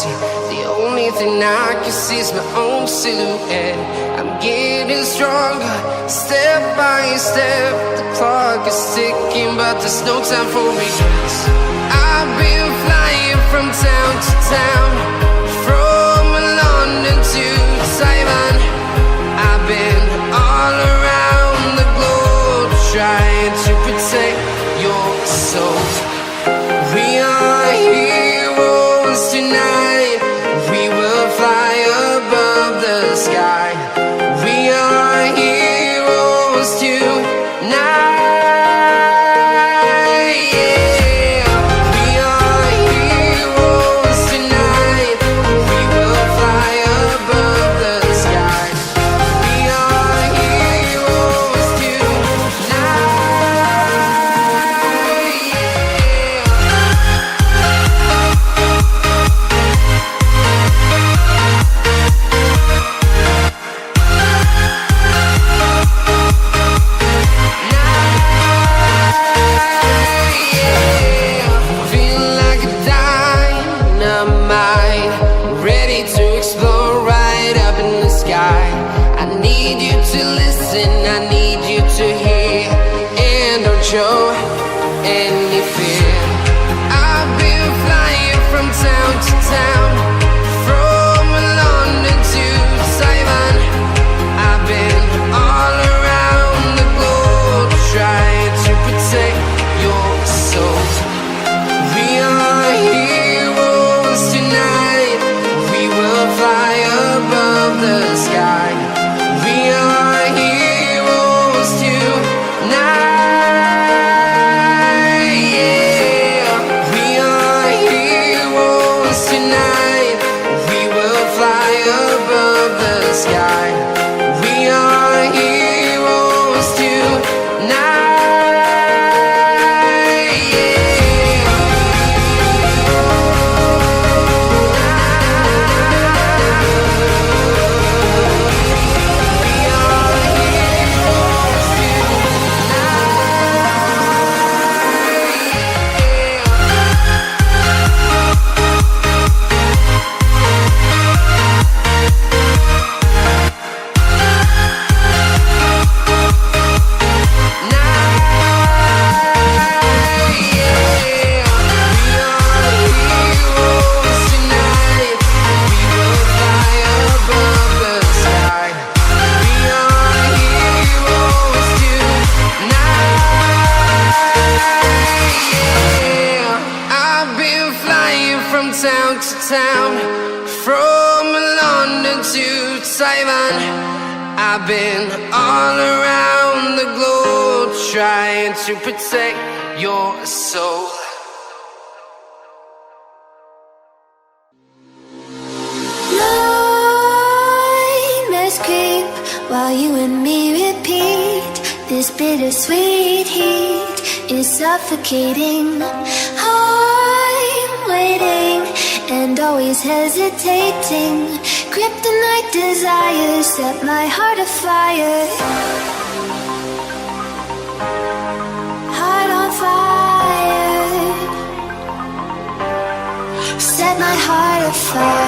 empty. The only thing I can see is my own silhouette. I'm getting stronger, step by step. The clock is ticking, but there's no time for regrets. I've been flying from town to town, from London to Taiwan. I've been all around the globe, trying to protect your soul. We are heroes tonight. We will fly above the sky. We are heroes tonight. Show any fear. I've been flying from town to town, from London to Taiwan. I've been all around the globe, trying to protect your soul. We are heroes tonight. We will fly above the sky. We are heroes tonight. Town to town, from London to Taiwan. I've been all around the globe, trying to protect your soul. Nightmares creep while you and me repeat. This bittersweet heat is suffocating. I'm waiting and always hesitating. Kryptonite desires set my heart afire. Heart on fire. Set my heart afire.